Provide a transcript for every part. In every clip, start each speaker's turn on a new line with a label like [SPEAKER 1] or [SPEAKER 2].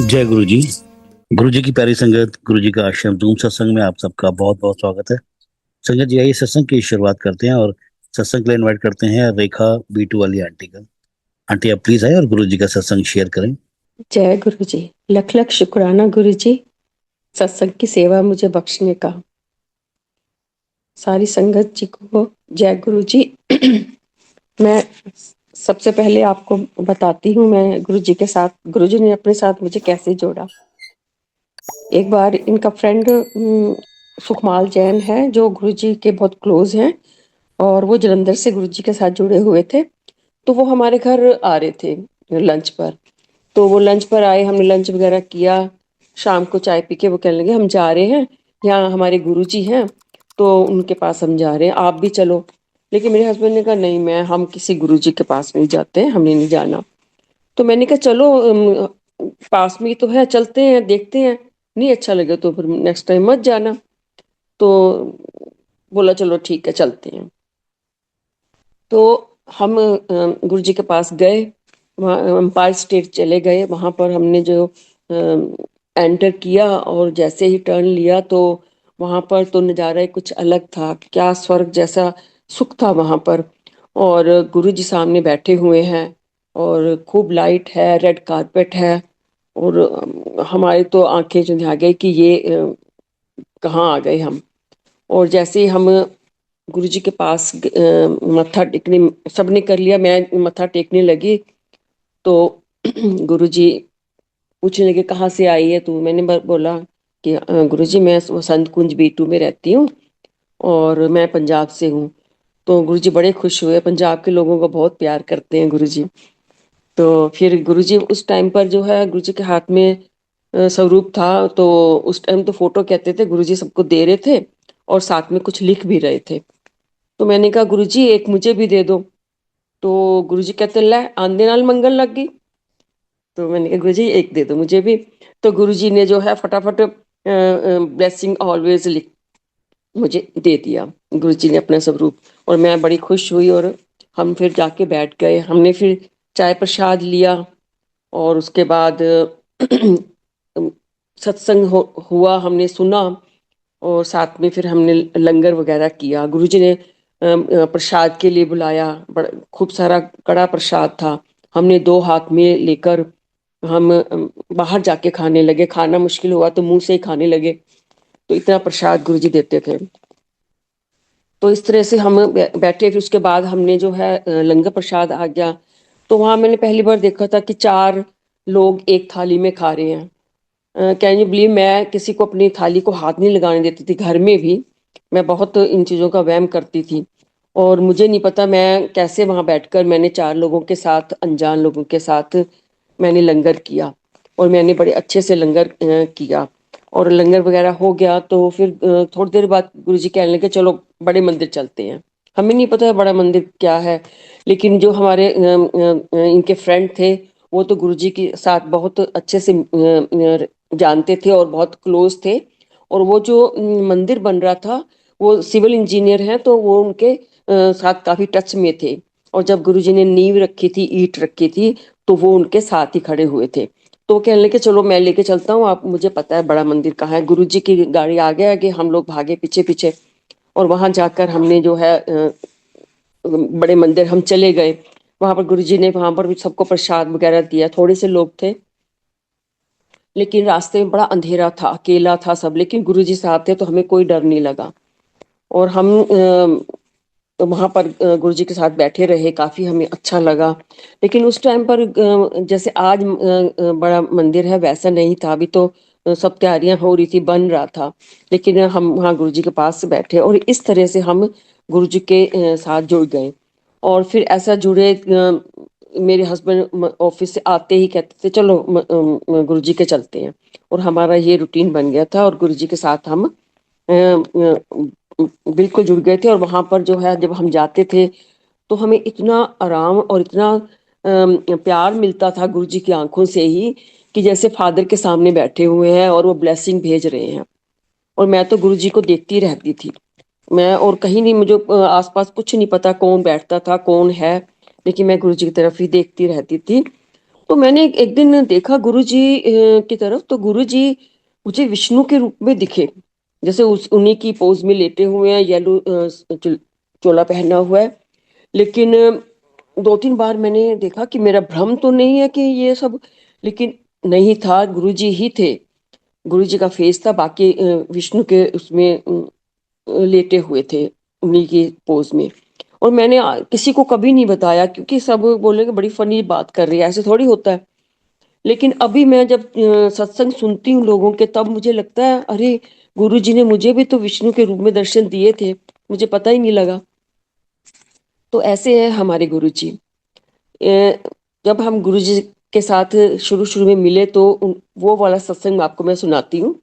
[SPEAKER 1] जय गुरु जी। गुरु जी की प्यारी संगत, गुरु जी का आश्रम धूम सत्संग में आप सबका बहुत बहुत स्वागत है। संगत जी, आइए सत्संग की शुरुआत करते हैं और सत्संग के लिए इनवाइट करते हैं रेखा बीटू वाली आंटी का। आंटी, आप प्लीज आए और गुरु जी का सत्संग शेयर करें।
[SPEAKER 2] जय गुरु जी। लख लख शुक्राना गुरु जी, सत्संग की सेवा मुझे बख्शने का। सारी संगत जी को जय गुरु जी। मैं सबसे पहले आपको बताती हूँ, मैं गुरु जी के साथ, गुरु जी ने अपने साथ मुझे कैसे जोड़ा। एक बार इनका फ्रेंड सुखमाल जैन है, जो गुरु जी के बहुत क्लोज हैं, और वो जलंधर से गुरु जी के साथ जुड़े हुए थे। तो वो हमारे घर आ रहे थे लंच पर। तो वो लंच पर आए, हमने लंच वगैरह किया। शाम को चाय पी के वो कहने लगे हम जा रहे हैं, यहाँ हमारे गुरुजी हैं, तो उनके पास हम जा रहे हैं, आप भी चलो। लेकिन मेरे हस्बैंड ने कहा नहीं, हम किसी गुरुजी के पास नहीं जाते हैं, हमने नहीं जाना। तो मैंने कहा चलो, पास में ही तो है, चलते हैं, देखते हैं, नहीं अच्छा लगे तो फिर नेक्स्ट टाइम मत जाना। तो बोला चलो ठीक है, चलते हैं। तो हम गुरुजी के पास गए, वहाँ एम्पायर स्टेट चले गए। वहाँ पर हमने जो एंटर किया और जैसे ही टर्न लिया, तो वहाँ पर तो नज़ारा ही कुछ अलग था। क्या स्वर्ग जैसा सुख था वहाँ पर। और गुरुजी सामने बैठे हुए हैं, और खूब लाइट है, रेड कारपेट है। और हमारी तो आंखें जो आ गई कि ये कहाँ आ गए हम। और जैसे ही हम गुरु जी के पास मत्था टेकने, सबने कर लिया, मैं मत्था टेकने लगी, तो गुरु जी पूछने लगे कहाँ से आई है तू। मैंने बोला कि गुरु जी मैं वसंत कुंज B2 में रहती हूँ, और मैं पंजाब से हूँ। तो गुरु जी बड़े खुश हुए, पंजाब के लोगों को बहुत प्यार करते हैं गुरु जी। तो फिर गुरु जी उस टाइम पर जो है, गुरु जी के हाथ में स्वरूप था, तो उस टाइम तो फोटो कहते थे, गुरु जी सबको दे रहे थे और साथ में कुछ लिख भी रहे थे। तो मैंने कहा गुरुजी एक मुझे भी दे दो। तो गुरुजी कहते लै आंदे नाल मंगन लग गई। तो मैंने कहा गुरुजी एक दे दो मुझे भी। तो गुरुजी ने जो है फटाफट ब्लेसिंग ऑलवेज लिख मुझे दे दिया, गुरुजी ने अपना स्वरूप। और मैं बड़ी खुश हुई, और हम फिर जाके बैठ गए, हमने फिर चाय प्रसाद लिया। और उसके बाद सत्संग हुआ, हमने सुना, और साथ में फिर हमने लंगर वगैरह किया। गुरुजी ने प्रसाद के लिए बुलाया, बड़ा खूब सारा कड़ा प्रसाद था। हमने दो हाथ में लेकर हम बाहर जाके खाने लगे, खाना मुश्किल हुआ तो मुंह से ही खाने लगे, तो इतना प्रसाद गुरुजी देते थे। तो इस तरह से हम बैठे, फिर उसके बाद हमने जो है लंगर प्रसाद आ गया। तो वहां मैंने पहली बार देखा था कि 4 लोग एक थाली में खा रहे हैं। कैन यू बिलीव, मैं किसी को अपनी थाली को हाथ नहीं लगाने देती थी, घर में भी मैं बहुत इन चीज़ों का वहम करती थी। और मुझे नहीं पता मैं कैसे वहां बैठकर मैंने 4 लोगों के साथ, अनजान लोगों के साथ मैंने लंगर किया, और मैंने बड़े अच्छे से लंगर किया। और लंगर वगैरह हो गया, तो फिर थोड़ी देर बाद गुरुजी कहने लगे चलो बड़े मंदिर चलते हैं। हमें नहीं पता बड़ा मंदिर क्या है, लेकिन जो हमारे इनके फ्रेंड थे, वो तो गुरुजी के साथ बहुत अच्छे से जानते थे और बहुत क्लोज थे। और वो जो मंदिर बन रहा था, वो सिविल इंजीनियर हैं, तो वो उनके साथ काफी टच में थे। और जब गुरुजी ने नींव रखी थी, ईंट रखी थी, तो वो उनके साथ ही खड़े हुए थे। तो वो कहने लगे चलो मैं लेके चलता हूँ, आप, मुझे पता है बड़ा मंदिर कहाँ है। गुरुजी की गाड़ी आगे आगे, हम लोग भागे पीछे पीछे, और वहां जाकर हमने जो है बड़े मंदिर हम चले गए। वहां पर गुरुजी ने वहां पर भी सबको प्रसाद वगैरह दिया, थोड़े से लोग थे, लेकिन रास्ते में बड़ा अंधेरा था, अकेला था सब, लेकिन गुरुजी साथ थे तो हमें कोई डर नहीं लगा। और हम वहां पर गुरुजी के साथ बैठे रहे, काफी हमें अच्छा लगा। लेकिन उस टाइम पर जैसे आज बड़ा मंदिर है वैसा नहीं था, अभी तो सब तैयारियां हो रही थी, बन रहा था। लेकिन हम वहाँ गुरुजी के पास बैठे, और इस तरह से हम गुरुजी के साथ जुड़ गए। और फिर ऐसा जुड़े, मेरे हस्बैंड ऑफिस से आते ही कहते थे चलो गुरुजी के चलते हैं। और हमारा ये रूटीन बन गया था, और गुरुजी के साथ हम बिल्कुल जुड़ गए थे। और वहां पर जो है जब हम जाते थे, तो हमें इतना आराम और इतना प्यार मिलता था गुरुजी की आंखों से ही, कि जैसे फादर के सामने बैठे हुए हैं और वो ब्लेसिंग भेज रहे हैं। और मैं तो गुरुजी को देखती रहती थी, मैं और कहीं नहीं, मुझे आसपास कुछ नहीं पता कौन बैठता था कौन है, लेकिन मैं गुरुजी की तरफ ही देखती रहती थी। तो मैंने एक दिन देखा गुरुजी की तरफ, तो गुरुजी मुझे विष्णु के रूप में दिखे, जैसे उस उन्हीं की पोज में लेटे हुए हैं, येलो चोला पहना हुआ है। लेकिन 2-3 बार मैंने देखा कि मेरा भ्रम तो नहीं है कि ये सब, लेकिन नहीं था, गुरुजी ही थे। गुरुजी का फेस था, बाकी विष्णु के उसमें लेटे हुए थे उन्हीं की पोज में। और मैंने किसी को कभी नहीं बताया, क्योंकि सब बोलेंगे बड़ी फनी बात कर रही है, ऐसे थोड़ी होता है। लेकिन अभी मैं जब सत्संग सुनती हूँ लोगों के, तब मुझे लगता है अरे, गुरुजी ने मुझे भी तो विष्णु के रूप में दर्शन दिए थे, मुझे पता ही नहीं लगा। तो ऐसे है हमारे गुरुजी। जब हम गुरुजी के साथ शुरू शुरू में मिले, तो वो वाला सत्संग आपको मैं सुनाती हूँ।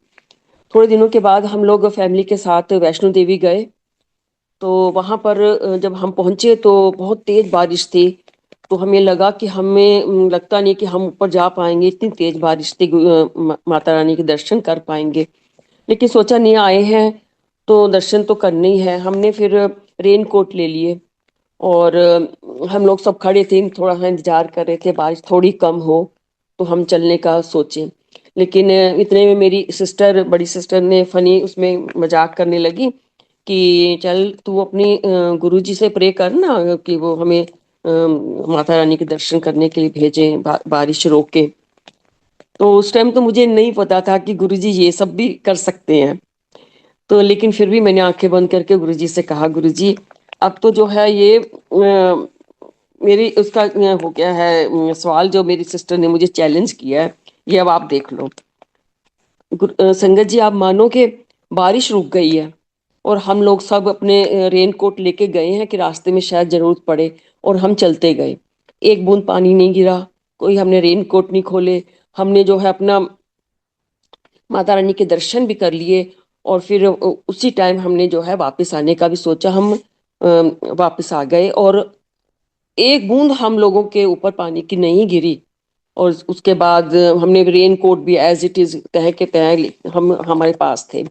[SPEAKER 2] थोड़े दिनों के बाद हम लोग फैमिली के साथ वैष्णो देवी गए। तो वहां पर जब हम पहुंचे तो बहुत तेज बारिश थी। तो हमें लगा कि हमें लगता नहीं कि हम ऊपर जा पाएंगे, इतनी तेज बारिश थी, माता रानी के दर्शन कर पाएंगे। लेकिन सोचा नहीं, आए हैं तो दर्शन तो करने ही है। हमने फिर रेन कोट ले लिए, और हम लोग सब खड़े थे, थोड़ा सा इंतजार कर रहे थे बारिश थोड़ी कम हो तो हम चलने का सोचे। लेकिन इतने में मेरी सिस्टर, बड़ी सिस्टर ने फनी उसमें मजाक करने लगी कि चल तू अपनी गुरुजी से प्रे कर ना, कि वो हमें माता रानी के दर्शन करने के लिए भेजें, बारिश रोक के। तो उस टाइम तो मुझे नहीं पता था कि गुरुजी ये सब भी कर सकते हैं। तो लेकिन फिर भी मैंने आंखें बंद करके गुरुजी से कहा, गुरुजी अब तो जो है ये मेरी उसका हो गया है सवाल, जो मेरी सिस्टर ने मुझे चैलेंज किया है, ये अब आप देख लो। संगत जी, आप मानो कि बारिश रुक गई है, और हम लोग सब अपने रेन कोट लेके गए हैं कि रास्ते में शायद जरूरत पड़े, और हम चलते गए। एक बूंद पानी नहीं गिरा, कोई हमने रेन कोट नहीं खोले। हमने जो है अपना माता रानी के दर्शन भी कर लिए, और फिर उसी टाइम हमने जो है वापस आने का भी सोचा। हम वापस आ गए, और एक बूंद हम लोगों के ऊपर पानी की नहीं गिरी। और उसके बाद हमने रेन कोट भी एज इट इज तह के तह हम हमारे पास थे।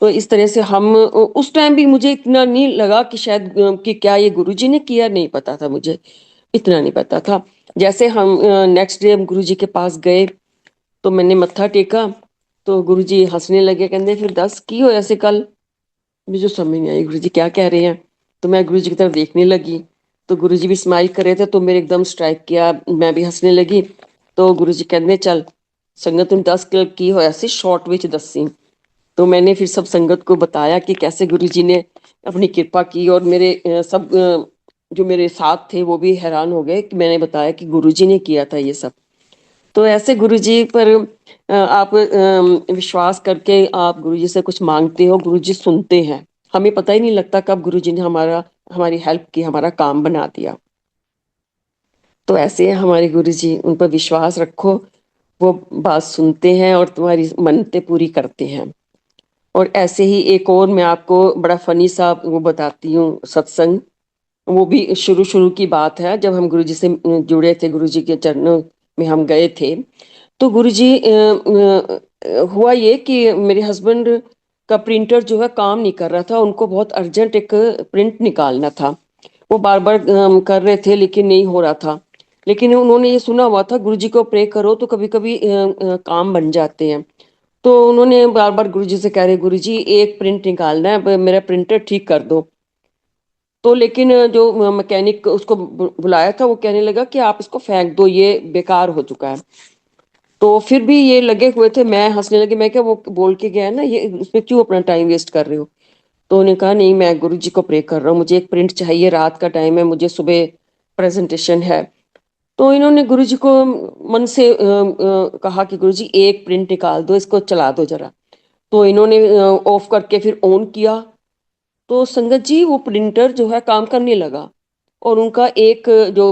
[SPEAKER 2] तो इस तरह से हम उस टाइम भी मुझे इतना नहीं लगा कि शायद कि क्या ये गुरुजी ने किया, नहीं पता था मुझे, इतना नहीं पता था। जैसे हम नेक्स्ट डे हम गुरुजी के पास गए, तो मैंने मत्था टेका, तो गुरुजी हंसने लगे, कहते फिर दस की हो ऐसे कल। मुझे समझ नहीं आई गुरुजी क्या कह रहे हैं। तो मैं गुरुजी की तरफ देखने लगी, तो गुरुजी भी स्माइल कर रहे थे, तो मेरे एकदम स्ट्राइक किया, मैं भी हंसने लगी। तो गुरुजी कहते चल संगत तुम 10 की हो ऐसे शॉर्ट विच दसी। तो मैंने फिर सब संगत को बताया कि कैसे गुरुजी ने अपनी कृपा की, और मेरे सब जो मेरे साथ थे वो भी हैरान हो गए कि मैंने बताया कि गुरुजी ने किया था ये सब। तो ऐसे गुरुजी पर आप विश्वास करके आप गुरुजी से कुछ मांगते हो, गुरुजी सुनते हैं। हमें पता ही नहीं लगता कब गुरुजी ने हमारी हेल्प की, हमारा काम बना दिया। तो ऐसे हैं हमारे गुरुजी, उन पर विश्वास रखो, वो बात सुनते हैं और तुम्हारी मन्नतें पूरी करते हैं। और ऐसे ही एक और मैं आपको बड़ा फनी सा वो बताती हूँ सत्संग। वो भी शुरू शुरू की बात है, जब हम गुरुजी से जुड़े थे, गुरुजी के चरणों में हम गए थे। तो गुरुजी हुआ ये कि मेरे हस्बैंड का प्रिंटर जो है काम नहीं कर रहा था, उनको बहुत अर्जेंट एक प्रिंट निकालना था। वो बार बार कर रहे थे लेकिन नहीं हो रहा था। लेकिन उन्होंने ये सुना हुआ था गुरुजी को प्रे करो तो कभी कभी काम बन जाते हैं। तो उन्होंने बार बार गुरुजी से कह रहे, गुरुजी एक प्रिंट निकालना है, मेरा प्रिंटर ठीक कर दो। तो लेकिन जो मैकेनिक उसको बुलाया था, वो कहने लगा कि आप इसको फेंक दो, ये बेकार हो चुका है। तो फिर भी ये लगे हुए थे, मैं हंसने लगी, मैं क्या वो बोल के गया है ना, ये उसमें क्यों अपना टाइम वेस्ट कर रहे हो। तो उन्होंने कहा नहीं, मैं गुरुजी को प्रे कर रहा हूँ, मुझे एक प्रिंट चाहिए, रात का टाइम है, मुझे सुबह प्रेजेंटेशन है। तो इन्होंने गुरुजी को मन से कहा कि गुरुजी एक प्रिंट निकाल दो, इसको चला दो जरा। तो इन्होंने ऑफ करके फिर ऑन किया, तो संगत जी वो प्रिंटर जो है काम करने लगा। और उनका एक जो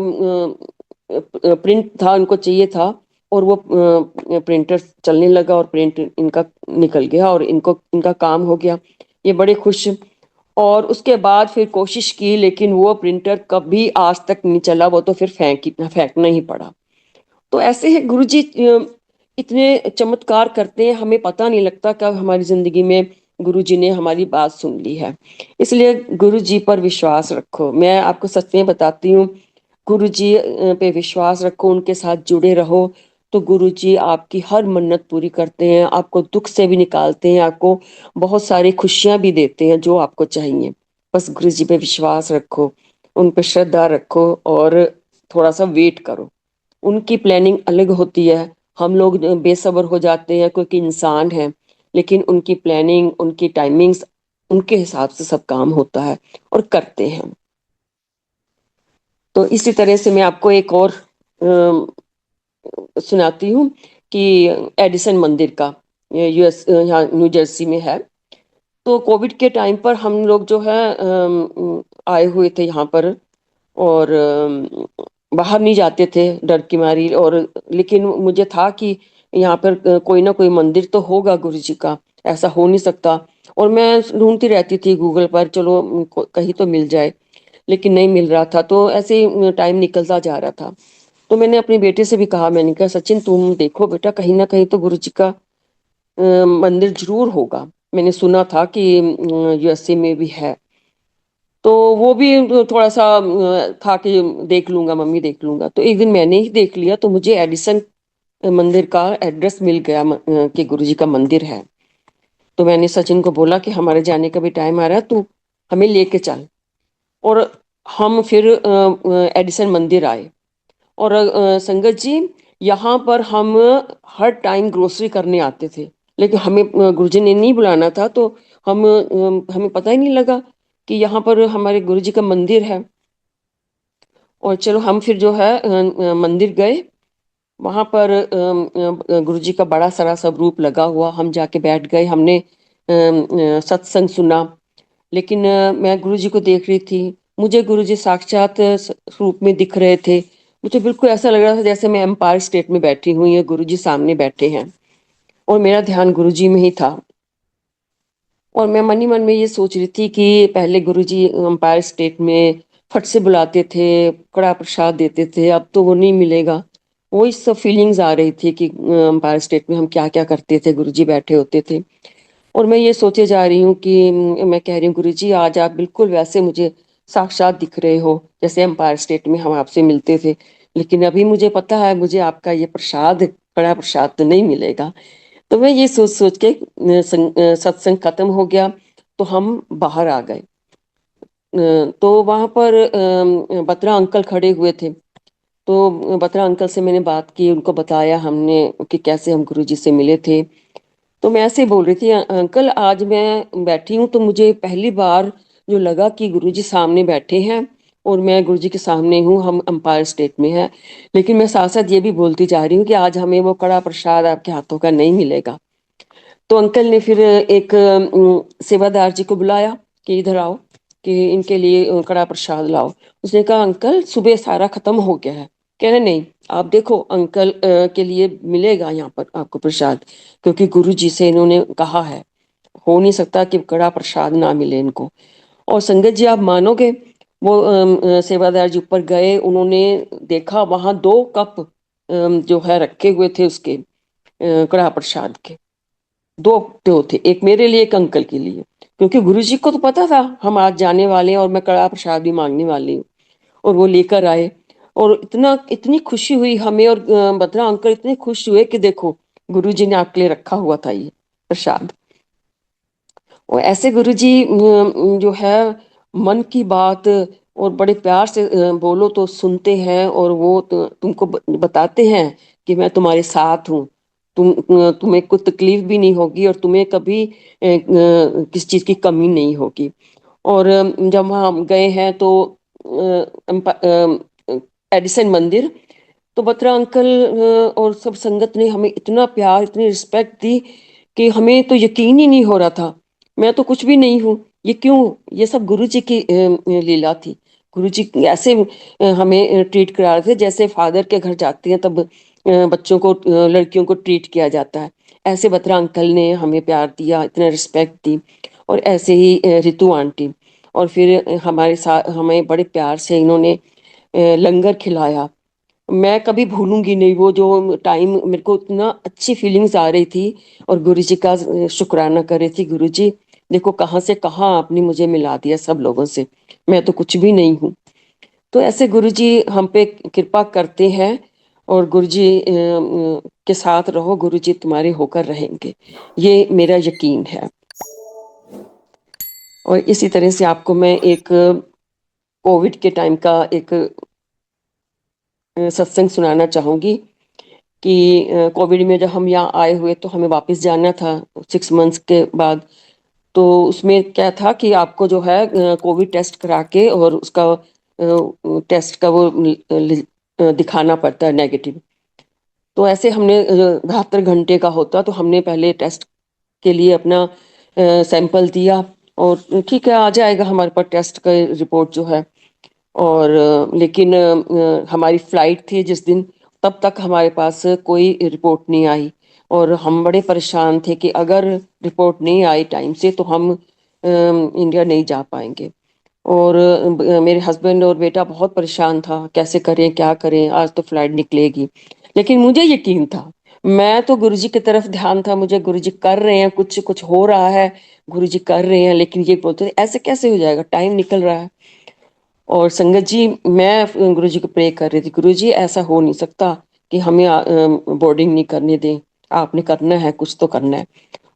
[SPEAKER 2] प्रिंट था उनको चाहिए था, और वो प्रिंटर चलने लगा, और प्रिंट इनका निकल गया, और इनका काम हो गया। ये बड़े खुश। और उसके बाद फिर कोशिश की, लेकिन वो प्रिंटर कभी आज तक नहीं चला, वो तो फिर फेंकना ही पड़ा। तो ऐसे है गुरुजी, इतने चमत्कार करते हैं, हमें पता नहीं लगता कब हमारी जिंदगी में गुरुजी ने हमारी बात सुन ली है। इसलिए गुरुजी पर विश्वास रखो। मैं आपको सच में बताती हूँ, गुरुजी पे विश्वास रखो, उनके साथ जुड़े रहो, तो गुरुजी आपकी हर मन्नत पूरी करते हैं, आपको दुख से भी निकालते हैं, आपको बहुत सारी खुशियां भी देते हैं जो आपको चाहिए। बस गुरुजी पे विश्वास रखो, उन पे श्रद्धा रखो और थोड़ा सा वेट करो। उनकी प्लानिंग अलग होती है, हम लोग बेसब्र हो जाते हैं क्योंकि इंसान है, लेकिन उनकी प्लानिंग, उनकी टाइमिंग्स, उनके हिसाब से सब काम होता है और करते हैं। तो इसी तरह से मैं आपको एक और सुनाती हूँ कि एडिसन मंदिर का, यूएस यहाँ न्यू जर्सी में है। तो कोविड के टाइम पर हम लोग जो है आए हुए थे यहाँ पर, और बाहर नहीं जाते थे डर की मारी, और लेकिन मुझे था कि यहाँ पर कोई ना कोई मंदिर तो होगा गुरु जी का, ऐसा हो नहीं सकता। और मैं ढूंढती रहती थी गूगल पर, चलो कहीं तो मिल जाए, लेकिन नहीं मिल रहा था। तो ऐसे ही टाइम निकलता जा रहा था। तो मैंने अपने बेटे से भी कहा, मैंने कहा सचिन तुम देखो बेटा, कहीं ना कहीं तो गुरु जी का मंदिर जरूर होगा, मैंने सुना था कि यूएसए में भी है। तो वो भी थोड़ा सा था कि देख लूंगा मम्मी, देख लूंगा। तो एक दिन मैंने ही देख लिया, तो मुझे एडिसन मंदिर का एड्रेस मिल गया कि गुरुजी का मंदिर है। तो मैंने सचिन को बोला कि हमारे जाने का भी टाइम आ रहा है, तू हमें लेके चल। और हम फिर एडिसन मंदिर आए। और संगत जी, यहाँ पर हम हर टाइम ग्रोसरी करने आते थे, लेकिन हमें गुरुजी ने नहीं बुलाना था, तो हमें पता ही नहीं लगा कि यहाँ पर हमारे गुरुजी का मंदिर है। और चलो हम फिर जो है मंदिर गए। वहां पर गुरुजी का बड़ा सारा स्वरूप लगा हुआ, हम जाके बैठ गए, हमने सत्संग सुना। लेकिन मैं गुरुजी को देख रही थी, मुझे गुरुजी साक्षात रूप में दिख रहे थे। मुझे बिल्कुल ऐसा लग रहा था जैसे मैं एम्पायर स्टेट में बैठी हुई है, गुरुजी सामने बैठे हैं, और मेरा ध्यान गुरुजी में ही था। और मैं मन ही मन में ये सोच रही थी कि पहले गुरुजी एम्पायर स्टेट में फट से बुलाते थे, कड़ा प्रसाद देते थे, अब तो वो नहीं मिलेगा। वो इस सब फीलिंग्स आ रही थी कि एम्पायर स्टेट में हम क्या क्या करते थे, गुरुजी बैठे होते थे। और मैं ये सोचे जा रही हूँ कि मैं कह रही हूँ गुरुजी आज आप बिल्कुल वैसे मुझे साक्षात दिख रहे हो जैसे एम्पायर स्टेट में हम आपसे मिलते थे। लेकिन अभी मुझे पता है मुझे आपका ये प्रसाद, कड़ा प्रसाद तो नहीं मिलेगा। तो मैं ये सोच सोच के सत्संग खत्म हो गया, तो हम बाहर आ गए। तो वहां पर बत्रा अंकल खड़े हुए थे। तो बत्रा अंकल से मैंने बात की, उनको बताया हमने कि कैसे हम गुरुजी से मिले थे। तो मैं ऐसे ही बोल रही थी, अंकल आज मैं बैठी हूँ तो मुझे पहली बार जो लगा कि गुरुजी सामने बैठे हैं और मैं गुरुजी के सामने हूँ, हम एम्पायर स्टेट में है। लेकिन मैं साथ साथ ये भी बोलती जा रही हूँ कि आज हमें वो कड़ा प्रसाद आपके हाथों का नहीं मिलेगा। तो अंकल ने फिर एक सेवादार जी को बुलाया कि इधर आओ, कि इनके लिए कड़ा प्रसाद लाओ। उसने कहा अंकल सुबह सारा खत्म हो गया है। कह रहे नहीं, आप देखो अंकल के लिए मिलेगा यहाँ पर आपको प्रसाद, क्योंकि गुरु जी से इन्होंने कहा है, हो नहीं सकता कि कड़ा प्रसाद ना मिले इनको। और संगत जी आप मानोगे, वो सेवादार जी ऊपर गए, उन्होंने देखा वहां 2 कप जो है रखे हुए थे उसके कड़ा प्रसाद के। 2 थे, एक मेरे लिए एक अंकल के लिए, क्योंकि गुरुजी को तो पता था हम आज जाने वाले हैं और मैं कड़ा प्रसाद भी मांगने वाली हूँ। और वो लेकर आए, और इतनी खुशी हुई हमें। और बत्रा अंकल इतने खुश हुए कि देखो गुरुजी ने आपके लिए रखा हुआ था ये प्रसाद। और ऐसे गुरुजी जो है मन की बात और बड़े प्यार से बोलो तो सुनते हैं, और वो तुमको बताते हैं कि मैं तुम्हारे साथ हूँ। तुम्हें कोई तकलीफ भी नहीं होगी, और तुम्हें कभी किस चीज की कमी नहीं होगी। और जब वहाँ हम गए हैं तो एडिसन मंदिर, तो बत्रा अंकल और सब संगत ने हमें इतना प्यार, इतनी रिस्पेक्ट दी कि हमें तो यकीन ही नहीं हो रहा था। मैं तो कुछ भी नहीं हूँ, ये क्यों? ये सब गुरु जी की लीला थी। गुरु जी ऐसे हमें ट्रीट करा रहे थे जैसे फादर के घर जाते हैं तब बच्चों को, लड़कियों को ट्रीट किया जाता है। ऐसे बत्रा अंकल ने हमें प्यार दिया, इतना रिस्पेक्ट दी। और ऐसे ही रितु आंटी। और फिर हमारे साथ हमें बड़े प्यार से इन्होंने लंगर खिलाया। मैं कभी भूलूंगी नहीं वो जो टाइम, मेरे को इतना अच्छी फीलिंग्स आ रही थी। और गुरु जी का शुक्राना कर रही थी, गुरु जी देखो कहाँ से कहाँ आपने मुझे मिला दिया सब लोगों से, मैं तो कुछ भी नहीं हूँ। तो ऐसे गुरुजी हम पे कृपा करते हैं और गुरुजी के साथ रहो, गुरुजी तुम्हारे होकर रहेंगे, ये मेरा यकीन है। और इसी तरह से आपको मैं एक कोविड के टाइम का एक सत्संग सुनाना चाहूंगी कि कोविड में जब हम यहाँ आए हुए तो हमें वापस जाना था 6 मंथ्स के बाद। तो उसमें क्या था कि आपको जो है कोविड टेस्ट करा के और उसका टेस्ट का वो दिखाना पड़ता है नेगेटिव। तो ऐसे हमने 72 घंटे का होता, तो हमने पहले टेस्ट के लिए अपना सैंपल दिया और ठीक है आ जाएगा हमारे पास टेस्ट का रिपोर्ट जो है। और लेकिन हमारी फ्लाइट थी जिस दिन, तब तक हमारे पास कोई रिपोर्ट नहीं आई और हम बड़े परेशान थे कि अगर रिपोर्ट नहीं आई टाइम से तो हम इंडिया नहीं जा पाएंगे। और मेरे हस्बैंड और बेटा बहुत परेशान था, कैसे करें क्या करें, आज तो फ्लाइट निकलेगी। लेकिन मुझे यकीन था, मैं तो गुरुजी की तरफ ध्यान था, मुझे गुरुजी कर रहे हैं, कुछ कुछ हो रहा है, गुरुजी कर रहे हैं। लेकिन ये बोलते थे ऐसे कैसे हो जाएगा, टाइम निकल रहा है। और संगत जी, मैं गुरुजी को प्रे कर रही थी, गुरुजी ऐसा हो नहीं सकता कि हमें बोर्डिंग नहीं करने दें, आपने करना है, कुछ तो करना है।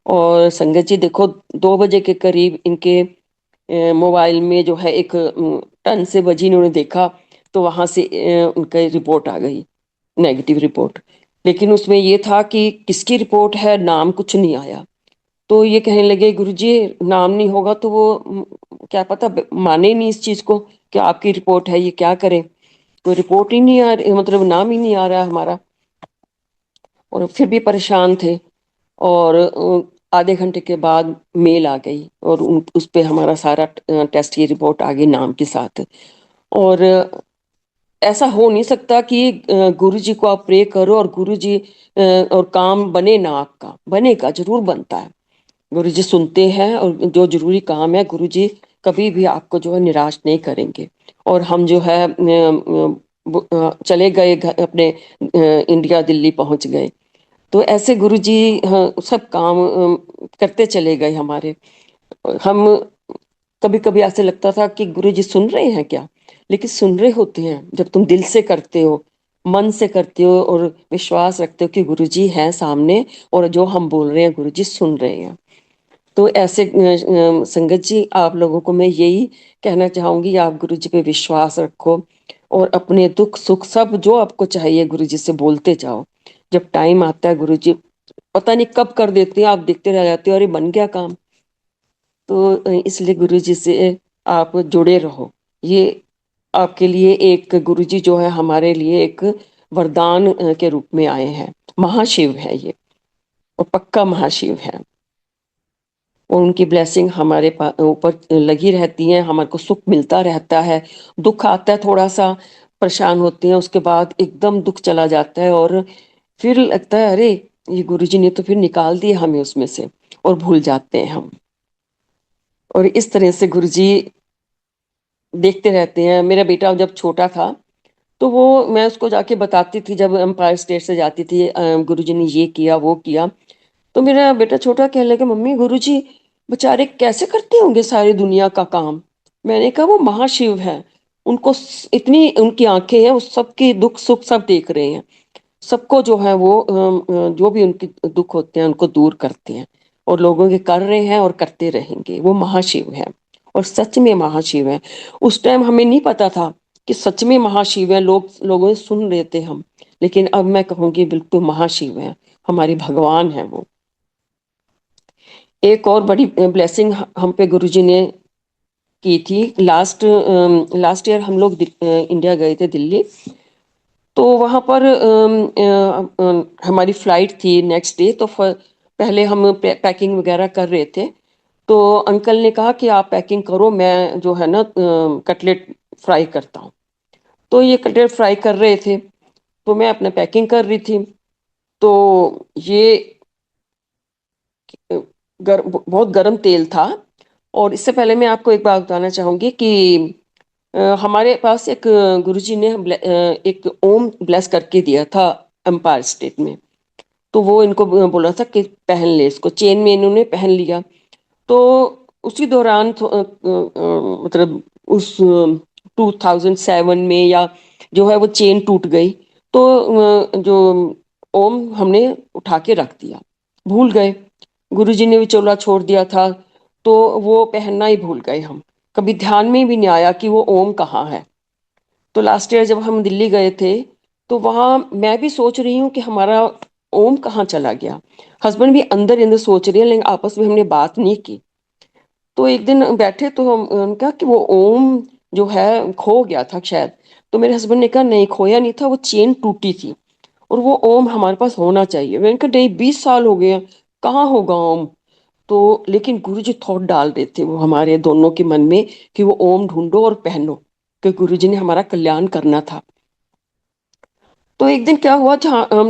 [SPEAKER 2] और संगत जी देखो, 2 बजे के करीब इनके मोबाइल में जो है एक टन से बजी इन्होंने देखा, तो वहां से उनका रिपोर्ट आ गई, नेगेटिव रिपोर्ट। लेकिन उसमें ये था कि किसकी रिपोर्ट है, नाम कुछ नहीं आया। तो ये कहने लगे गुरुजी नाम नहीं होगा तो वो क्या पता माने ही नहीं इस चीज को कि आपकी रिपोर्ट है, ये क्या करें। तो रिपोर्ट ही नहीं आ रही, मतलब नाम ही नहीं आ रहा हमारा, और फिर भी परेशान थे। और आधे घंटे के बाद मेल आ गई और उस पे हमारा सारा टेस्ट की रिपोर्ट आ गई नाम के साथ। और ऐसा हो नहीं सकता कि गुरुजी को आप प्रे करो और गुरुजी और काम बने ना, आपका बनेगा, जरूर बनता है। गुरुजी सुनते हैं और जो जरूरी काम है गुरुजी कभी भी आपको जो है निराश नहीं करेंगे। और हम जो है चले गए अपने इंडिया, दिल्ली पहुंच गए। तो ऐसे गुरुजी सब काम करते चले गए हमारे। हम कभी कभी ऐसे लगता था कि गुरुजी सुन रहे हैं क्या, लेकिन सुन रहे होते हैं जब तुम दिल से करते हो, मन से करते हो और विश्वास रखते हो कि गुरुजी हैं सामने और जो हम बोल रहे हैं गुरुजी सुन रहे हैं। तो ऐसे संगत जी, आप लोगों को मैं यही कहना चाहूंगी, आप गुरु जी पे विश्वास रखो और अपने दुख सुख सब जो आपको चाहिए गुरु जी से बोलते जाओ। जब टाइम आता है गुरु जी पता नहीं कब कर देते हैं, आप देखते रह जाते हो अरे बन गया काम। तो इसलिए गुरु जी से आप जुड़े रहो। ये आपके लिए एक गुरु जी जो है हमारे लिए एक वरदान के रूप में आए हैं, महाशिव है ये, और पक्का महाशिव है। और उनकी ब्लेसिंग हमारे ऊपर लगी रहती है, हमारे को सुख मिलता रहता है। दुख आता है, थोड़ा सा परेशान होते हैं, उसके बाद एकदम दुख चला जाता है और फिर लगता है अरे ये गुरुजी ने तो फिर निकाल दिया हमें उसमें से, और भूल जाते हैं हम। और इस तरह से गुरुजी देखते रहते हैं। मेरा बेटा जब छोटा था तो वो, मैं उसको जाके बताती थी जब एम्पायर स्टेट से जाती थी, गुरुजी ने ये किया वो किया। तो मेरा बेटा छोटा कहने लगा मम्मी गुरुजी बेचारे कैसे करते होंगे सारी दुनिया का काम। मैंने कहा वो महाशिव है, उनको इतनी उनकी आंखें हैं, वो सबके दुख सुख सब देख रहे हैं, सबको जो है वो जो भी उनके दुख होते हैं उनको दूर करते हैं, और लोगों के कर रहे हैं और करते रहेंगे। वो महाशिव है और सच में महाशिव है। उस टाइम हमें नहीं पता था कि सच में महाशिव है, लोगों सुन रहे थे हम, लेकिन अब मैं कहूँगी बिल्कुल महाशिव है, हमारे भगवान है वो। एक और बड़ी ब्लेसिंग हम पे गुरुजी ने की थी। लास्ट ईयर हम लोग इंडिया गए थे, दिल्ली। तो वहां पर हमारी फ्लाइट थी नेक्स्ट डे। तो पहले हम पैकिंग वगैरह कर रहे थे, तो अंकल ने कहा कि आप पैकिंग करो, मैं जो है ना कटलेट फ्राई करता हूँ। तो ये कटलेट फ्राई कर रहे थे, तो मैं अपना पैकिंग कर रही थी। तो ये बहुत गर्म तेल था। और इससे पहले मैं आपको एक बात बताना चाहूंगी कि हमारे पास एक गुरुजी ने एक ओम ब्लेस करके दिया था एम्पायर स्टेट में। तो वो इनको बोला था कि पहन ले इसको, चेन में इन्होंने पहन लिया। तो उसी दौरान मतलब उस 2007 में, या जो है वो चेन टूट गई, तो जो ओम हमने उठा के रख दिया, भूल गए। गुरुजी ने भी चोला छोड़ दिया था, तो वो पहनना ही भूल गए हम, कभी ध्यान में भी नहीं आया कि वो ओम कहाँ है। तो लास्ट ईयर जब हम दिल्ली गए थे, तो वहां मैं भी सोच रही हूँ कि हमारा ओम कहाँ चला गया। हस्बैंड भी अंदर अंदर सोच रहे हैं, लेकिन आपस में हमने बात नहीं की। तो एक दिन बैठे तो हम कहा कि वो ओम जो है खो गया था शायद। तो मेरे हस्बैंड ने कहा नहीं, खोया नहीं था, वो चेन टूटी थी, और वो ओम हमारे पास होना चाहिए। मैंने कहा नहीं, 20 साल हो गए हैं, कहाँ होगा ओम। तो लेकिन गुरु जी थॉट डाल रहे थे वो हमारे दोनों के मन में कि वो ओम ढूंढो और पहनो, कि गुरु जी ने हमारा कल्याण करना था। तो एक दिन क्या हुआ, जहाँ हम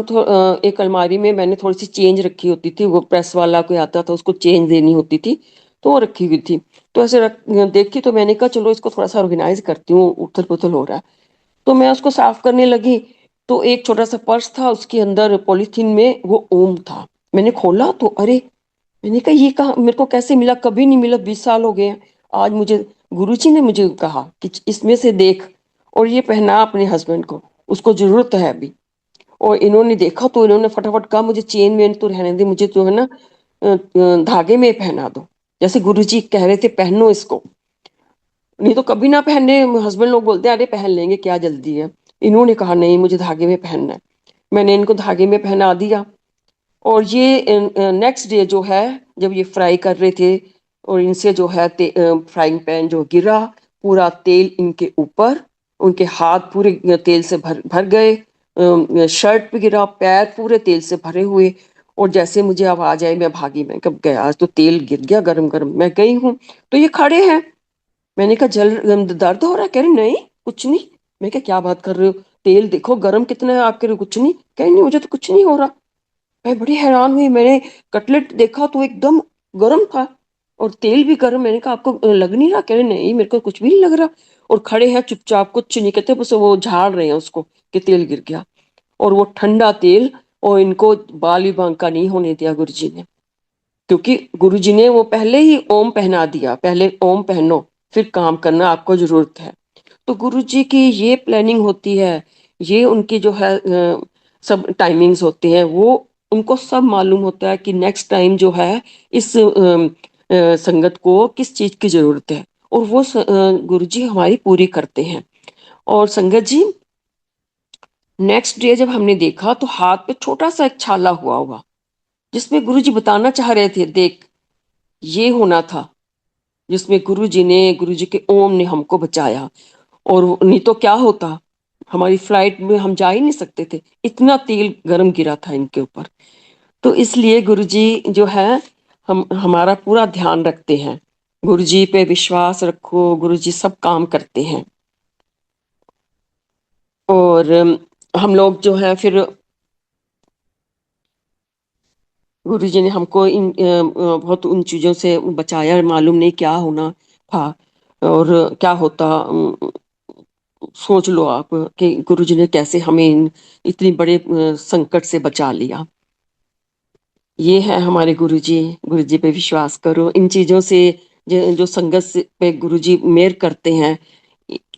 [SPEAKER 2] एक अलमारी में मैंने थोड़ी सी चेंज रखी होती थी, वो प्रेस वाला कोई आता था उसको चेंज देनी होती थी, तो वो रखी हुई थी। तो ऐसे देखी, तो मैंने कहा चलो इसको थोड़ा सा ऑर्गेनाइज करती हूँ, उथल पुथल हो रहा है। तो मैं उसको साफ करने लगी, तो एक छोटा सा पर्स था, उसके अंदर पॉलिथीन में वो ओम था। मैंने खोला तो अरे, मैंने कहा ये कहा, मेरे को कैसे मिला, कभी नहीं मिला, 20 साल हो गए हैं। आज मुझे गुरुजी ने मुझे कहा कि इसमें से देख, और ये पहना अपने हस्बैंड को, उसको जरूरत है अभी। और इन्होंने देखा तो इन्होंने फटाफट कहा मुझे चेन वेन तो रहने दे, मुझे जो है ना धागे में पहना दो, जैसे गुरुजी कह रहे थे पहनो इसको, नहीं तो कभी ना पहनने। हस्बैंड लोग बोलते हैं अरे पहन लेंगे, क्या जल्दी है। इन्होंने कहा नहीं, मुझे धागे में पहनना है। मैंने इनको धागे में पहना दिया। और ये नेक्स्ट डे जो है, जब ये फ्राई कर रहे थे, और इनसे जो है फ्राइंग पैन जो गिरा, पूरा तेल इनके ऊपर, उनके हाथ पूरे तेल से भर भर गए, शर्ट पे गिरा, पैर पूरे तेल से भरे हुए। और जैसे मुझे आवाज आई, मैं भागी, मैं कब गया, आज तो तेल गिर गया गरम गरम। मैं गई हूँ तो ये खड़े हैं। मैंने कहा जल दर्द हो रहा है, कह रहे नहीं कुछ नहीं। मैं क्या क्या बात कर रहे हो, तेल देखो गरम कितना है, आप कह रहे हो कुछ नहीं, कह रहे नहीं मुझे तो कुछ नहीं हो रहा। मैं बड़ी हैरान हुई, मैंने कटलेट देखा तो एकदम गर्म था, और तेल भी गर्म। मैंने कहा आपको लग नहीं रहा, कह रहे नहीं मेरे को कुछ भी नहीं लग रहा। और खड़े हैं चुपचाप, कुछ नहीं कहते, बस वो झाड़ रहे हैं उसको कि तेल गिर गया। और वो ठंडा तेल, और इनको बाल भी बांका नहीं होने दिया गुरुजी ने, क्योंकि गुरुजी ने वो पहले ही ओम पहना दिया, पहले ओम पहनो फिर काम करना, आपको जरूरत है। तो गुरुजी की ये प्लानिंग होती है, ये उनकी जो है सब टाइमिंग्स होते हैं, वो उनको सब मालूम होता है कि नेक्स्ट टाइम जो है इस संगत को किस चीज की जरूरत है, और वो गुरुजी हमारी पूरी करते हैं। और संगत जी, नेक्स्ट डे जब हमने देखा तो हाथ पे छोटा सा एक छाला हुआ हुआ, जिसमें गुरुजी बताना चाह रहे थे देख, ये होना था, जिसमें गुरुजी के ओम ने हमको बचाया। और नहीं तो क्या होता, हमारी फ्लाइट में हम जा ही नहीं सकते थे, इतना तेल गरम गिरा था इनके ऊपर। तो इसलिए गुरुजी जो है हम हमारा पूरा ध्यान रखते हैं। गुरुजी पे विश्वास रखो, गुरुजी सब काम करते हैं। और हम लोग जो है फिर गुरुजी ने हमको बहुत उन चीजों से बचाया, मालूम नहीं क्या होना था और क्या होता। सोच लो आप कि गुरुजी ने कैसे हमें इतनी बड़े संकट से बचा लिया। ये है हमारे गुरुजी। गुरुजी पे विश्वास करो, इन चीजों से जो संगत पे गुरुजी मेहर करते हैं,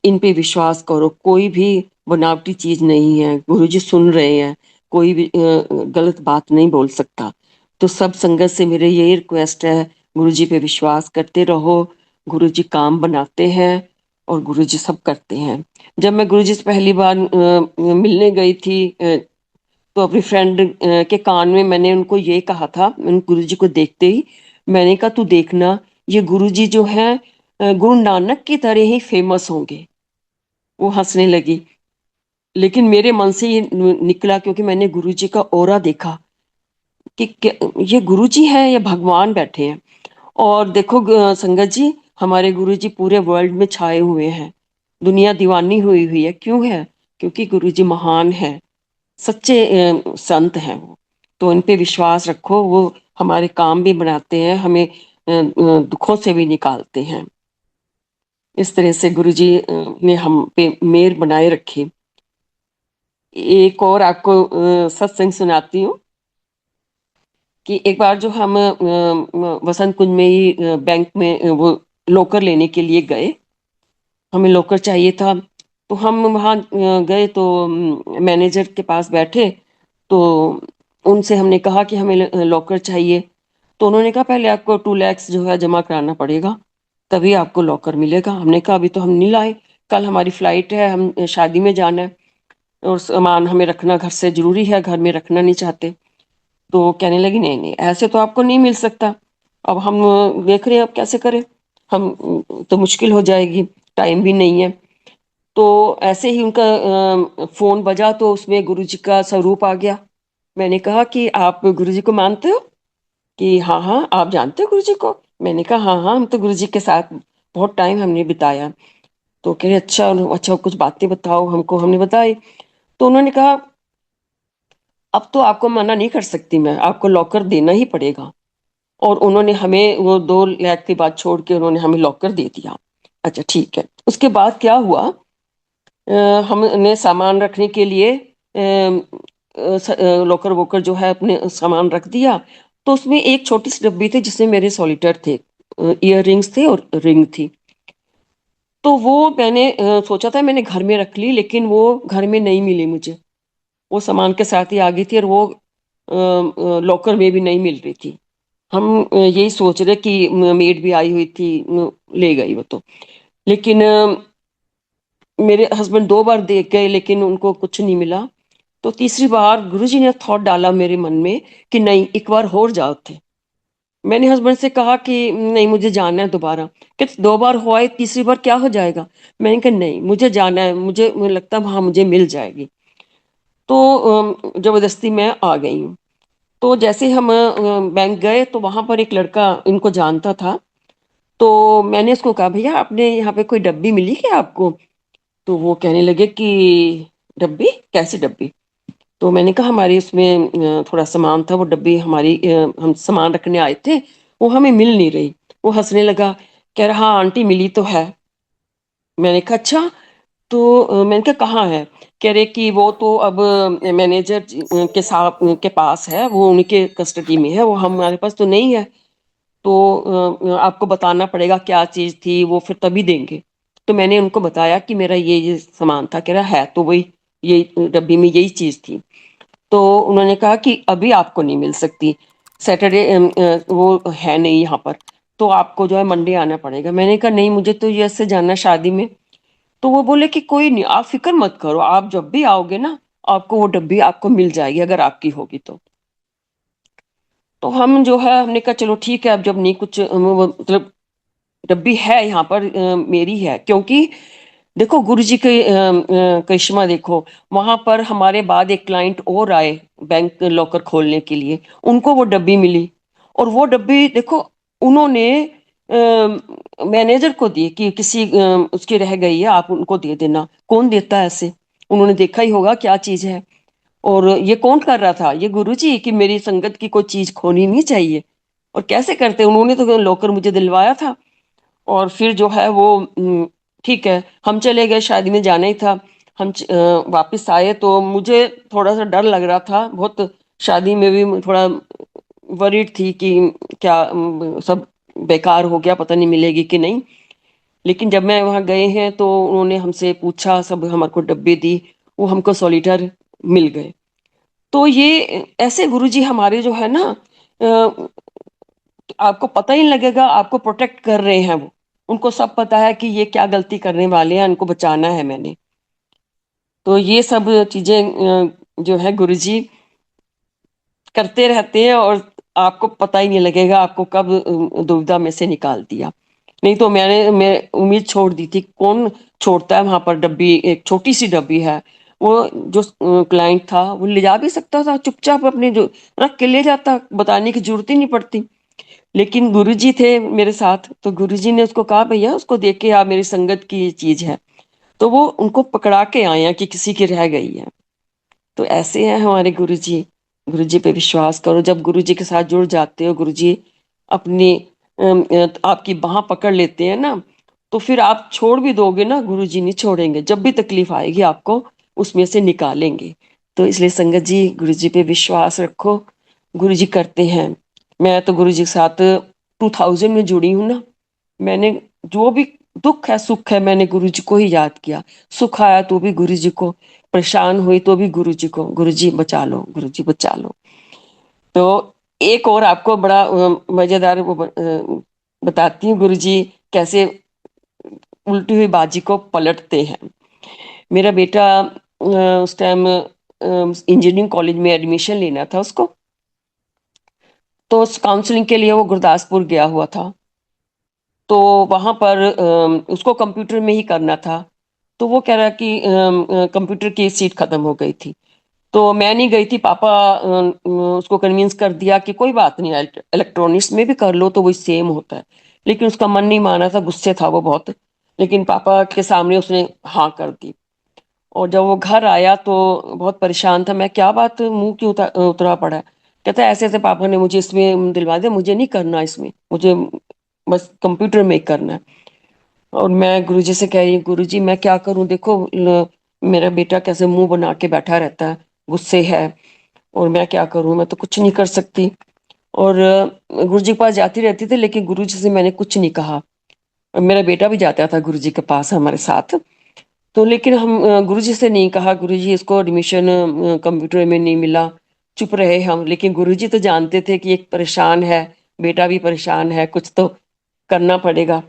[SPEAKER 2] इन पे विश्वास करो। कोई भी बनावटी चीज नहीं है, गुरुजी सुन रहे हैं, कोई भी गलत बात नहीं बोल सकता। तो सब संगत से मेरे यही रिक्वेस्ट है, गुरुजी पे विश्वास करते रहो। गुरुजी काम बनाते हैं और गुरुजी सब करते हैं। जब मैं गुरुजी से पहली बार मिलने गई थी, तो अपनी फ्रेंड के कान में मैंने उनको ये कहा था, गुरुजी को देखते ही मैंने कहा तू देखना, ये गुरुजी जो है गुरु नानक की तरह ही फेमस होंगे। वो हंसने लगी, लेकिन मेरे मन से ये निकला, क्योंकि मैंने गुरुजी का ऑरा देखा कि ये गुरुजी हैं या भगवान बैठे हैं। और देखो संगत जी, हमारे गुरुजी पूरे वर्ल्ड में छाए हुए हैं, दुनिया दीवानी हुई हुई है। क्यों है? क्योंकि गुरुजी महान है, सच्चे संत हैं वो। तो इन पे विश्वास रखो, वो हमारे काम भी बनाते हैं, हमें दुखों से भी निकालते हैं। इस तरह से गुरुजी ने हम पे मेहर बनाए रखी। एक और आपको सत्संग सुनाती हूँ कि एक बार जो हम वसंत कुंज में ही बैंक में वो लॉकर लेने के लिए गए, हमें लॉकर चाहिए था। तो हम वहाँ गए तो मैनेजर के पास बैठे, तो उनसे हमने कहा कि हमें लॉकर चाहिए। तो उन्होंने कहा पहले आपको 2 लाख जो है जमा कराना पड़ेगा, तभी आपको लॉकर मिलेगा। हमने कहा अभी तो हम नहीं लाए, कल हमारी फ्लाइट है, हम शादी में जाना है और सामान हमें रखना घर से जरूरी है, घर में रखना नहीं चाहते। तो कहने लगी नहीं नहीं, ऐसे तो आपको नहीं मिल सकता। अब हम देख रहे हैं अब कैसे करें, हम तो मुश्किल हो जाएगी, टाइम भी नहीं है। तो ऐसे ही उनका फोन बजा तो उसमें गुरुजी का स्वरूप आ गया। मैंने कहा कि आप गुरुजी को मानते हो? कि हाँ हाँ, आप जानते हो गुरुजी को? मैंने कहा हाँ हाँ, हम तो गुरुजी के साथ बहुत टाइम हमने बिताया। तो कह रहे अच्छा अच्छा, कुछ बातें बताओ हमको। हमने बताई तो उन्होंने कहा अब तो आपको मना नहीं कर सकती मैं, आपको लॉकर देना ही पड़ेगा। और उन्होंने हमें वो 2 लाख की बात छोड़ के उन्होंने हमें लॉकर दे दिया। अच्छा ठीक है। उसके बाद क्या हुआ, हमने सामान रखने के लिए लॉकर वोकर जो है अपने सामान रख दिया। तो उसमें एक छोटी सी डब्बी थी जिसमें मेरे सॉलिटर थे, इयर रिंग्स थे और रिंग थी। तो वो मैंने सोचा था मैंने घर में रख ली, लेकिन वो घर में नहीं मिली मुझे। वो सामान के साथ ही आ गई थी और वो लॉकर में भी नहीं मिल रही थी। हम यही सोच रहे कि मेड भी आई हुई थी, ले गई वो तो। लेकिन मेरे हस्बैंड 2 बार देख गए लेकिन उनको कुछ नहीं मिला। तो तीसरी बार गुरुजी ने थॉट डाला मेरे मन में कि नहीं, एक बार और जाओ थे। मैंने हस्बैंड से कहा कि नहीं, मुझे जाना है दोबारा। कहते 2 बार हुआ है, तीसरी बार क्या हो जाएगा? मैंने कहा नहीं, मुझे जाना है, मुझे लगता है वहां मुझे मिल जाएगी। तो जबरदस्ती मैं आ गई हूँ। तो जैसे हम बैंक गए तो वहां पर एक लड़का इनको जानता था। तो मैंने उसको कहा भैया आपने यहाँ पे कोई डब्बी मिली क्या आपको? तो वो कहने लगे कि डब्बी? कैसी डब्बी? तो मैंने कहा हमारी उसमें थोड़ा सामान था, वो डब्बी हमारी हम सामान रखने आए थे, वो हमें मिल नहीं रही। वो हंसने लगा, कह रहा हाँ आंटी मिली तो है। मैंने कहा अच्छा। तो मैंने कहा कहाँ है? कह रहे कि वो तो अब मैनेजर के साथ के पास है, वो उनके कस्टडी में है, वो हमारे पास तो नहीं है। तो आपको बताना पड़ेगा क्या चीज थी, वो फिर तभी देंगे। तो मैंने उनको बताया कि मेरा ये सामान था। कह रहा है तो वही, यही डब्बी में यही चीज थी। तो उन्होंने कहा कि अभी आपको नहीं मिल सकती, सैटरडे वो है नहीं यहाँ पर, तो आपको जो है मंडे आना पड़ेगा। मैंने कहा नहीं, मुझे तो यूएस से जाना है शादी में। तो वो बोले कि कोई नहीं, आप फिक्र मत करो, आप जब भी आओगे ना आपको वो डब्बी आपको मिल जाएगी अगर आपकी होगी तो। तो हम जो है हमने कहा चलो ठीक है, अब जब नहीं कुछ मतलब डब्बी है यहाँ पर मेरी है, क्योंकि देखो गुरुजी के करिश्मा देखो। वहां पर हमारे बाद एक क्लाइंट और आए बैंक लॉकर खोलने के लिए, उनको वो डब्बी मिली। और वो डब्बी देखो उन्होंने मैनेजर को दी कि किसी उसकी रह गई है, आप उनको दे देना। कौन देता है ऐसे? उन्होंने देखा ही होगा क्या चीज है। और ये कौन कर रहा था? ये गुरुजी, कि मेरी संगत की कोई चीज खोनी नहीं चाहिए। और कैसे करते, उन्होंने तो लॉकर मुझे दिलवाया था। और फिर जो है वो ठीक है, हम चले गए, शादी में जाना ही था। हम वापस आए तो मुझे थोड़ा सा डर लग रहा था बहुत। शादी में भी थोड़ा वरीड थी कि क्या सब बेकार हो गया, पता नहीं मिलेगी कि नहीं। लेकिन जब मैं वहां गए हैं तो उन्होंने हमसे पूछा, सब हमारे को डब्बे दी, वो हमको सॉलिटर मिल गए। तो ये ऐसे गुरुजी हमारे जो है ना, आपको पता ही नहीं लगेगा, आपको प्रोटेक्ट कर रहे हैं वो। उनको सब पता है कि ये क्या गलती करने वाले हैं, इनको बचाना है मैंने। तो ये सब चीजें जो है गुरुजी करते रहते हैं, और आपको पता ही नहीं लगेगा आपको कब दुविधा में से निकाल दिया। नहीं तो मैं उम्मीद छोड़ दी थी, कौन छोड़ता है वहां पर डब्बी, एक छोटी सी डब्बी है। वो जो क्लाइंट था वो ले जा भी सकता था चुपचाप, अपने जो रख के ले जाता, बताने की जरूरत ही नहीं पड़ती। लेकिन गुरुजी थे मेरे साथ, तो गुरुजी ने उसको कहा भैया उसको देख के आप, मेरी संगत की ये चीज है। तो वो उनको पकड़ा के आए हैं कि किसी की रह गई है। तो ऐसे हैं हमारे गुरुजी। गुरुजी पे विश्वास करो, जब गुरुजी के साथ जुड़ जाते हो, गुरुजी अपनी आपकी बाह पकड़ लेते हैं ना, तो फिर आप छोड़ भी दोगे ना, गुरुजी नहीं छोड़ेंगे, जब भी तकलीफ आएगी आपको उसमें से निकालेंगे। तो इसलिए संगत जी गुरुजी पे विश्वास रखो, गुरुजी करते हैं। मैं तो गुरुजी के साथ 2000 में जुड़ी हूँ ना। मैंने जो भी दुख है सुख है मैंने गुरु जी को ही याद किया, सुख आया तो भी गुरु जी को, परेशान हुई तो भी गुरु जी को, गुरु जी बचा लो, गुरु जी बचा लो। तो एक और आपको बड़ा मजेदार बताती हूँ गुरु जी कैसे उल्टी हुई बाजी को पलटते हैं। मेरा बेटा उस टाइम इंजीनियरिंग कॉलेज में एडमिशन लेना था उसको, तो उस काउंसलिंग के लिए वो गुरदासपुर गया हुआ था। तो वहां पर उसको कंप्यूटर में ही करना था। तो वो कह रहा कि कंप्यूटर की सीट खत्म हो गई थी, तो मैं नहीं गई थी। पापा उसको कन्विंस कर दिया कि कोई बात नहीं, इलेक्ट्रॉनिक्स में भी कर लो तो वही सेम होता है। लेकिन उसका मन नहीं माना था, गुस्से था वो बहुत। लेकिन पापा के सामने उसने हाँ कर दी। और जब वो घर आया तो बहुत परेशान था। मैं क्या बात, मुंह क्यों उतरा पड़ा है? कहता है ऐसे ऐसे पापा ने मुझे इसमें दिलवा दिया, मुझे नहीं करना इसमें, मुझे बस कंप्यूटर में ही करना है। और मैं गुरुजी से कह रही हूँ, गुरुजी मैं क्या करूं, देखो मेरा बेटा कैसे मुंह बना के बैठा रहता है, गुस्से है, और मैं क्या करूं, मैं तो कुछ नहीं कर सकती। और गुरुजी के पास जाती रहती थी, लेकिन गुरुजी से मैंने कुछ नहीं कहा। और मेरा बेटा भी जाता था गुरुजी के पास हमारे साथ। तो लेकिन हम गुरुजी से नहीं कहा, गुरुजी इसको एडमिशन कंप्यूटर में नहीं मिला, चुप रहे हम। लेकिन गुरुजी तो जानते थे कि एक परेशान है, बेटा भी परेशान है, कुछ तो करना पड़ेगा।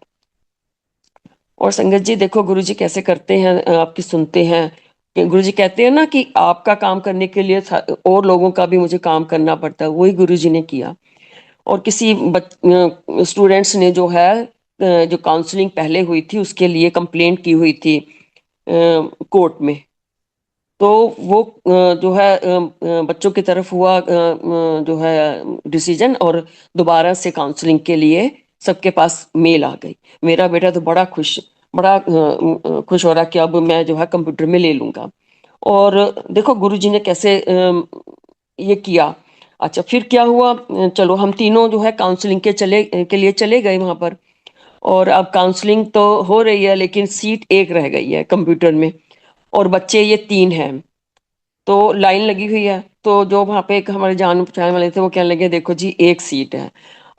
[SPEAKER 2] और संगत जी देखो गुरुजी कैसे करते हैं, आपकी सुनते हैं। कि गुरुजी कहते हैं ना कि आपका काम करने के लिए और लोगों का भी मुझे काम करना पड़ता है, वही गुरुजी ने किया। और किसी स्टूडेंट्स ने जो है जो काउंसलिंग पहले हुई थी उसके लिए कंप्लेंट की हुई थी कोर्ट में। तो वो जो है बच्चों की तरफ हुआ जो है डिसीजन, और दोबारा से काउंसलिंग के लिए सबके पास मेल आ गई। मेरा बेटा तो बड़ा खुश, बड़ा खुश हो रहा कि अब मैं जो है कंप्यूटर में ले लूंगा। और देखो गुरुजी ने कैसे ये किया। अच्छा फिर क्या हुआ, चलो हम तीनों जो है काउंसलिंग के लिए चले गए वहां पर। और अब काउंसलिंग तो हो रही है, लेकिन सीट एक रह गई है कंप्यूटर में, और बच्चे ये तीन हैं। तो लाइन लगी हुई है। तो जो वहां पे एक हमारे जान पहचान वाले थे वो कहने लगे देखो जी एक सीट है।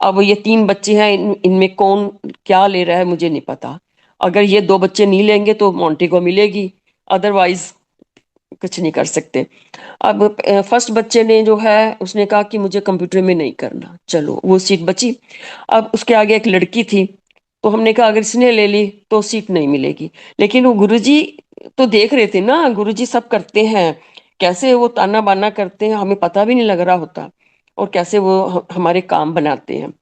[SPEAKER 2] अब ये तीन बच्चे हैं, इनमें कौन क्या ले रहा है मुझे नहीं पता। अगर ये दो बच्चे नहीं लेंगे तो मोंटी को मिलेगी, अदरवाइज कुछ नहीं कर सकते। अब फर्स्ट बच्चे ने जो है उसने कहा कि मुझे कंप्यूटर में नहीं करना, चलो वो सीट बची। अब उसके आगे एक लड़की थी, तो हमने कहा अगर इसने ले ली तो सीट नहीं मिलेगी। लेकिन वो गुरुजी तो देख रहे थे ना, गुरुजी सब करते हैं, कैसे वो ताना बाना करते हैं, हमें पता भी नहीं लग रहा होता। और कैसे वो हमारे काम बनाते हैं।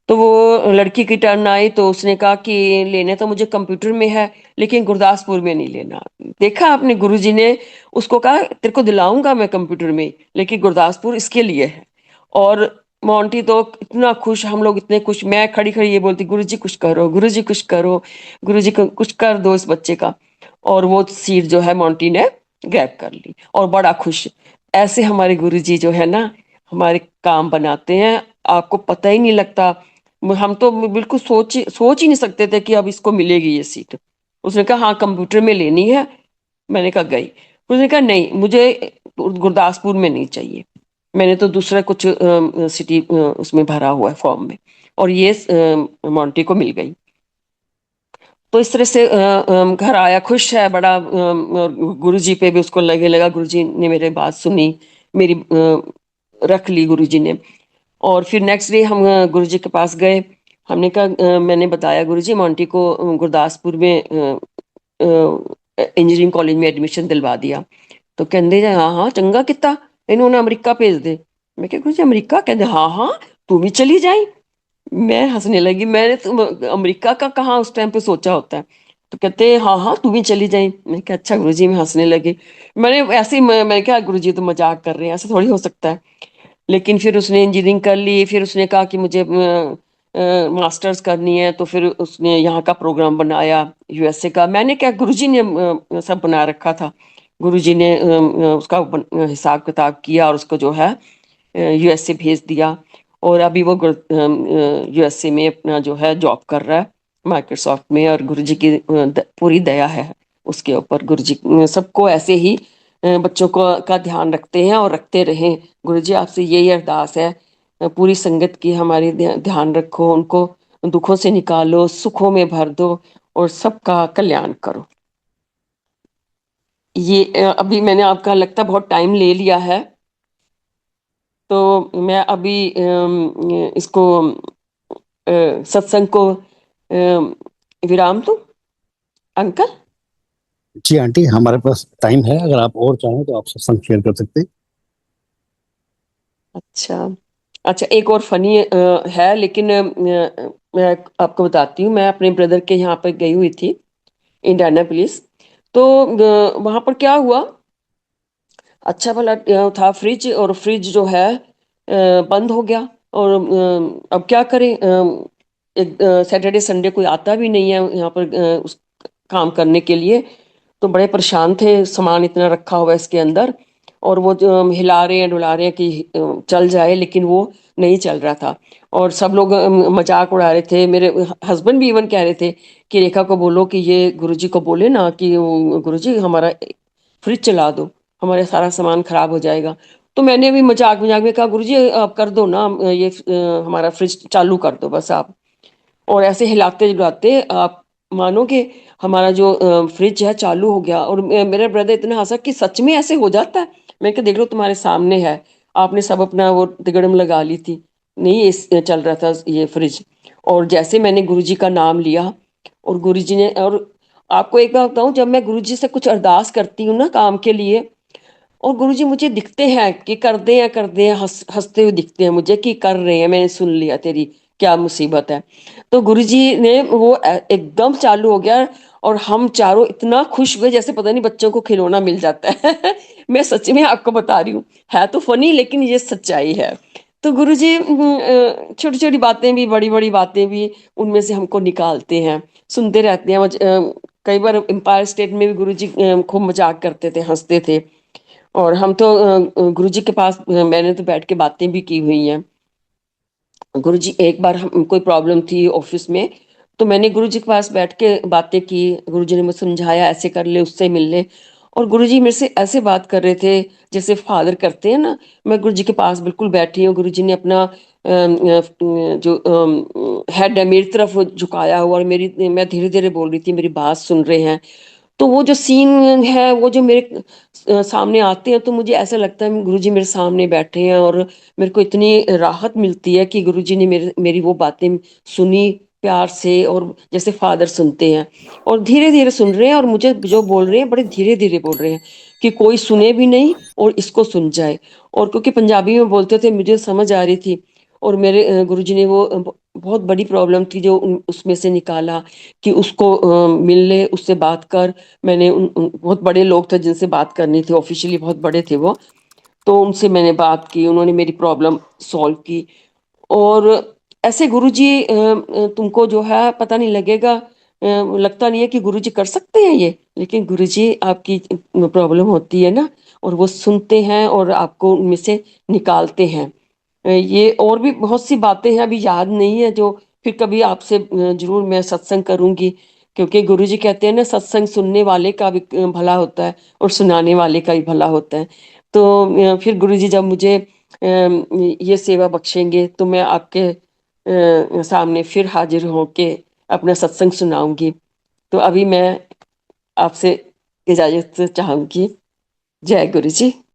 [SPEAKER 2] तो वो लड़की की टर्न आई तो उसने कहा कि लेने तो मुझे कंप्यूटर में है, लेकिन गुरदासपुर में नहीं लेना। देखा आपने, गुरुजी ने उसको कहा तेरे को दिलाऊंगा मैं कंप्यूटर में, लेकिन गुरदासपुर इसके लिए है। और मोंटी तो इतना खुश, हम लोग इतने खुश, मैं खड़ी खड़ी ये बोलती गुरुजी कुछ करो, गुरुजी कुछ करो, गुरुजी कुछ कर दो इस बच्चे का। और वो सीट जो है मोंटी ने ग्रैब कर ली और बड़ा खुश। ऐसे हमारे गुरुजी जो है ना हमारे काम बनाते हैं, आपको पता ही नहीं लगता। हम तो बिल्कुल सोच ही नहीं सकते थे कि अब इसको मिलेगी ये सीट। उसने कहा हाँ कंप्यूटर में लेनी है। मैंने कहा गई। उसने कहा नहीं मुझे गुरदासपुर में नहीं चाहिए, मैंने तो दूसरा कुछ सिटी उसमें भरा हुआ है फॉर्म में, और ये मोंटी को मिल गई। तो इस तरह से घर आया, खुश है बड़ा। गुरुजी पे भी उसको लगा गुरुजी ने मेरे बात सुनी, मेरी रख ली गुरुजी ने। और फिर नेक्स्ट डे हम गुरुजी के पास गए। हमने कहा मैंने बताया गुरुजी मोंटी को गुरदासपुर में इंजीनियरिंग कॉलेज में एडमिशन दिलवा दिया। तो कहते हैं हाँ हाँ चंगा किता, इन्होंने अमेरिका भेज दे। मैं क्या गुरुजी अमेरिका? कहते हाँ हाँ तू भी चली जाए। मैं हंसने लगी, मैंने तो अमेरिका का कहाँ उस टाइम पे सोचा होता है। तो कहते हैं हाँ हाँ तू भी चली जाए। मैं क्या अच्छा गुरुजी, मैं हंसने लगी। मैंने ऐसे ही मैं क्या गुरुजी तो मजाक कर रहे हैं, ऐसा थोड़ी हो सकता है। लेकिन फिर उसने इंजीनियरिंग कर ली, फिर उसने कहा कि मुझे मास्टर्स करनी है, तो फिर उसने यहाँ का प्रोग्राम बनाया यूएसए का। मैंने क्या गुरुजी ने सब बना रखा था। गुरुजी ने उसका हिसाब किताब किया और उसको जो है यूएसए भेज दिया। और अभी वो यूएसए में अपना जो है जॉब कर रहा है माइक्रोसॉफ्ट में। और गुरुजी की पूरी दया है उसके ऊपर। गुरुजी सबको ऐसे ही बच्चों को का ध्यान रखते हैं और रखते रहें। गुरुजी आपसे यही अरदास है, पूरी संगत की हमारी ध्यान रखो, उनको दुखों से निकालो, सुखों में भर दो, और सबका कल्याण करो। ये अभी मैंने आपका लगता बहुत टाइम ले लिया है, तो मैं अभी इसको सत्संग को विराम दूं अंकल।
[SPEAKER 1] जी आंटी, हमारे पास टाइम है, अगर आप और चाहें तो आप सत्संग शेयर कर सकते हैं।
[SPEAKER 2] अच्छा, अच्छा, एक और फनी है, लेकिन मैं आपको बताती हूँ। मैं अपने ब्रदर के यहाँ पर गई हुई थी, इंडियानापोलिस। तो वहां पर क्या हुआ, अच्छा भला था फ्रिज, और फ्रिज जो है बंद हो गया। और अब क्या करें, एक सैटरडे संडे कोई आता भी नहीं है यहाँ पर उस काम करने के लिए। तो बड़े परेशान थे, सामान इतना रखा हुआ है इसके अंदर, और वो जो हिला रहे हैं डुला रहे हैं कि चल जाए, लेकिन वो नहीं चल रहा था। और सब लोग मजाक उड़ा रहे थे, मेरे हस्बैंड भी इवन कह रहे थे कि रेखा को बोलो कि ये गुरुजी को बोले ना कि गुरुजी हमारा फ्रिज चला दो, हमारा सारा सामान खराब हो जाएगा। तो मैंने भी मजाक मजाक में कहा, गुरुजी आप कर दो ना, ये हमारा फ्रिज चालू कर दो बस आप। और ऐसे हिलाते डुलाते आप मानोगे, हमारा जो फ्रिज है चालू हो गया। और मेरा ब्रदर इतना हंसा कि सच में ऐसे हो जाता है। मैं कहा देख लो तुम्हारे सामने है, आपने सब अपना वो तिगड़म लगा ली थी, नहीं इस चल रहा था ये फ्रिज। और जैसे मैंने गुरुजी का नाम लिया, और गुरुजी ने, और आपको एक बात बताऊं, जब मैं गुरुजी से कुछ अरदास करती हूँ ना काम के लिए, और गुरुजी मुझे दिखते हैं कि कर दे हैं, हंसते हुए दिखते हैं मुझे कि कर रहे हैं, मैंने सुन लिया तेरी क्या मुसीबत है। तो गुरुजी ने वो एकदम चालू हो गया, और हम चारों इतना खुश हुए जैसे पता नहीं बच्चों को खिलौना मिल जाता है। मैं सच में आपको बता रही हूँ, है तो फनी लेकिन ये सच्चाई है। तो गुरुजी छोटी छोटी बातें भी, बड़ी बड़ी बातें भी उनमें से हमको निकालते हैं, सुनते रहते हैं। कई बार एम्पायर स्टेट में भी गुरुजी खूब मजाक करते थे, हंसते थे। और हम तो गुरुजी के पास मैंने तो बैठ के बातें भी की हुई हैं। गुरुजी, एक बार हम कोई प्रॉब्लम थी ऑफिस में, तो मैंने गुरुजी के पास बैठ के बातें की। गुरुजी ने मुझे समझाया ऐसे कर ले, उससे मिल ले। और गुरुजी मेरे से ऐसे बात कर रहे थे जैसे फादर करते हैं ना। मैं गुरुजी के पास बिल्कुल बैठी हूँ, गुरुजी ने अपना जो हेड है मेरी तरफ वो झुकाया हुआ, और मेरी, मैं धीरे धीरे बोल रही थी, मेरी बात सुन रहे हैं। तो वो जो सीन है, वो जो मेरे सामने आते हैं, तो मुझे ऐसा लगता है गुरुजी मेरे सामने बैठे हैं, और मेरे को इतनी राहत मिलती है कि गुरुजी ने मेरी वो बातें सुनी प्यार से, और जैसे फादर सुनते हैं। और धीरे धीरे सुन रहे हैं, और मुझे जो बोल रहे हैं बड़े धीरे धीरे बोल रहे हैं कि कोई सुने भी नहीं और इसको सुन जाए। और क्योंकि पंजाबी में बोलते थे मुझे समझ आ रही थी। और मेरे गुरुजी ने वो बहुत बड़ी प्रॉब्लम थी जो उसमें से निकाला कि उसको मिल ले, उससे बात कर। मैंने बहुत बड़े लोग थे जिनसे बात करनी थी, ऑफिशियली बहुत बड़े थे वो। तो उनसे मैंने बात की, उन्होंने मेरी प्रॉब्लम सॉल्व की। और ऐसे गुरुजी तुमको जो है पता नहीं लगेगा, लगता नहीं है कि गुरुजी कर सकते हैं ये, लेकिन गुरुजी आपकी प्रॉब्लम होती है ना, और वो सुनते हैं और आपको उनमें से निकालते हैं। ये और भी बहुत सी बातें हैं, अभी याद नहीं है, जो फिर कभी आपसे जरूर मैं सत्संग करूंगी। क्योंकि गुरुजी कहते हैं ना, सत्संग सुनने वाले का भी भला होता है और सुनाने वाले का भी भला होता है। तो फिर गुरुजी जब मुझे ये सेवा बख्शेंगे, तो मैं आपके सामने फिर हाजिर होके अपना सत्संग सुनाऊंगी। तो अभी मैं आपसे इजाजत चाहूंगी। जय गुरु जी।